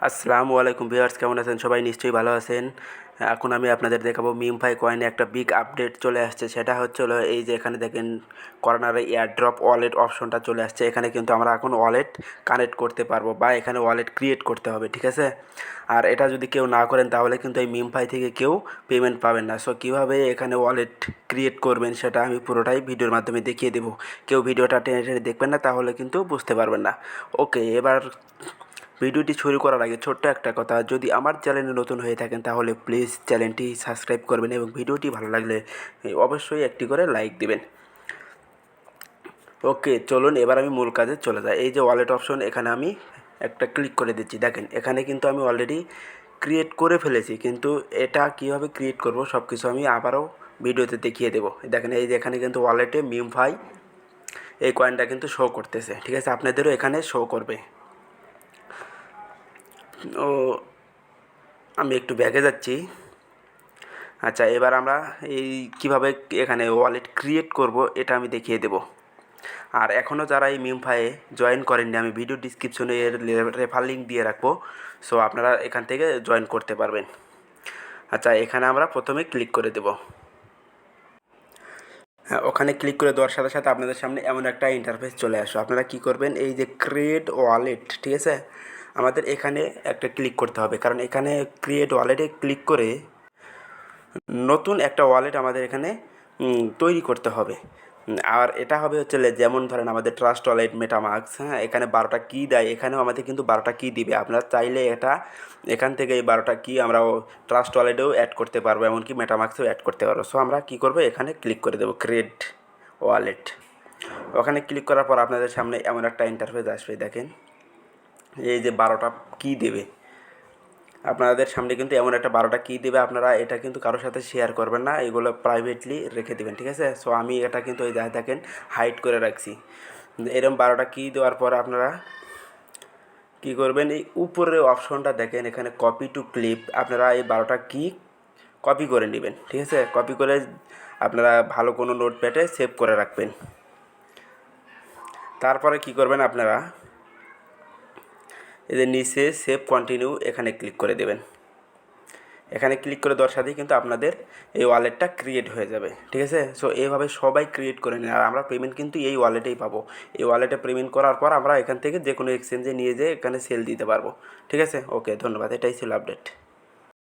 আসসালামু আলাইকুম ভিউয়ার্স, কেমন আছেন সবাই? নিশ্চয়ই ভালো আছেন। এখন আমি আপনাদের দেখাবো মিমফাই কয়েনে একটা বিগ আপডেট চলে আসছে। সেটা হচ্ছে হলো এই যে এখানে দেখেন কর্নারে এয়ারড্রপ ওয়ালেট অপশনটা চলে আসছে। এখানে কিন্তু আমরা এখন ওয়ালেট কানেক্ট করতে পারবো বা এখানে ওয়ালেট ক্রিয়েট করতে হবে, ঠিক আছে? আর এটা যদি কেউ না করেন তাহলে কিন্তু এই মিমফাই থেকে কেউ পেমেন্ট পাবেন না। সো কীভাবে এখানে ওয়ালেট ক্রিয়েট করবেন সেটা আমি পুরোটাই ভিডিওর মাধ্যমে দেখিয়ে দেবো। কেউ ভিডিওটা টেনে টেনে দেখবেন না, তাহলে কিন্তু বুঝতে পারবেন না। ওকে, এবার ভিডিওটি শুরু করার আগে ছোট্ট একটা কথা, যদি আমার চ্যানেলে নতুন হয়ে থাকেন তাহলে প্লিজ চ্যানেলটি সাবস্ক্রাইব করবেন এবং ভিডিওটি ভালো লাগলে অবশ্যই একটি করে লাইক দিবেন। ওকে, চলুন এবার আমি মূল কাজে চলে যাই। এই যে ওয়ালেট অপশন, এখানে আমি একটা ক্লিক করে দিচ্ছি। দেখেন এখানে কিন্তু আমি অলরেডি ক্রিয়েট করে ফেলেছি, কিন্তু এটা কীভাবে ক্রিয়েট করব সব কিছু আমি আবারও ভিডিওতে দেখিয়ে দেবো। দেখেন এই যে এখানে কিন্তু ওয়ালেটে মিমফাই এই কয়েনটা কিন্তু শো করতেছে, ঠিক আছে? আপনাদেরও এখানে শো করবে। ও, আমি একটু ব্যাগে যাচ্ছি। আচ্ছা, এবার আমরা এই কীভাবে এখানে ওয়ালেট ক্রিয়েট করব এটা আমি দেখিয়ে দেব। আর এখনও যারা এই মিমফায়ে জয়েন করেননি, আমি ভিডিও ডিসক্রিপশনে এর রেফার লিঙ্ক দিয়ে রাখবো। সো আপনারা এখান থেকে জয়েন করতে পারবেন। আচ্ছা, এখানে আমরা প্রথমে ক্লিক করে দেব। হ্যাঁ, ওখানে ক্লিক করে দেওয়ার সাথে সাথে আপনাদের সামনে এমন একটা ইন্টারফেস চলে আসো। আপনারা কি করবেন, এই যে ক্রিয়েট ওয়ালেট, ঠিক আছে, আমাদের এখানে একটা ক্লিক করতে হবে, কারণ এখানে ক্রিয়েট ওয়ালেটে ক্লিক করে নতুন একটা ওয়ালেট আমাদের এখানে তৈরি করতে হবে। আর এটা হবে হচ্ছে যেমন ধরেন আমাদের ট্রাস্ট ওয়ালেট, মেটামাস্ক, হ্যাঁ, এখানে 12টা কী দেয়, এখানেও আমাদের কিন্তু 12টা কী দিবে। আপনারা চাইলে এটা এখান থেকে এই 12টা কী আমরা ট্রাস্ট ওয়ালেটেও অ্যাড করতে পারবো, এমনকি মেটামাস্কেও অ্যাড করতে পারবো। সো আমরা কী করবো, এখানে ক্লিক করে দেবো ক্রিয়েট ওয়ালেট। ওখানে ক্লিক করার পর আপনাদের সামনে এমন একটা ইন্টারফেস আসবে। দেখেন এই যে 12টা কী দেবে আপনাদের সামনে, কিন্তু এমন একটা 12টা কী দেবে। আপনারা এটা কিন্তু কারোর সাথে শেয়ার করবেন না, এগুলো প্রাইভেটলি রেখে দেবেন, ঠিক আছে? সো আমি এটা কিন্তু এই যা দেখেন হাইড করে রাখছি। এরকম 12টা কী দেওয়ার পর আপনারা কী করবেন, এই উপরের অপশনটা দেখেন এখানে কপি টু ক্লিপ, আপনারা এই 12টা কী কপি করে নেবেন, ঠিক আছে? কপি করে আপনারা ভালো কোনো নোটপ্যাডে সেভ করে রাখবেন। তারপরে কি করবেন, আপনারা এই যে নিচে সেভ কন্টিনিউ এখানে ক্লিক করে দেবেন। এখানে ক্লিক করে দেওয়ার সাথেই কিন্তু আপনাদের এই ওয়ালেটটা ক্রিয়েট হয়ে যাবে, ঠিক আছে? সো এইভাবে সবাই ক্রিয়েট করে নিন। আর আমরা পেমেন্ট কিন্তু এই ওয়ালেটেই পাবো। এই ওয়ালেটে পেমেন্ট করার পর আমরা এখান থেকে যে কোনো এক্সচেঞ্জে নিয়ে যেয়ে এখানে সেল দিতে পারবো, ঠিক আছে? ওকে, ধন্যবাদ। এটাই ছিল আপডেট।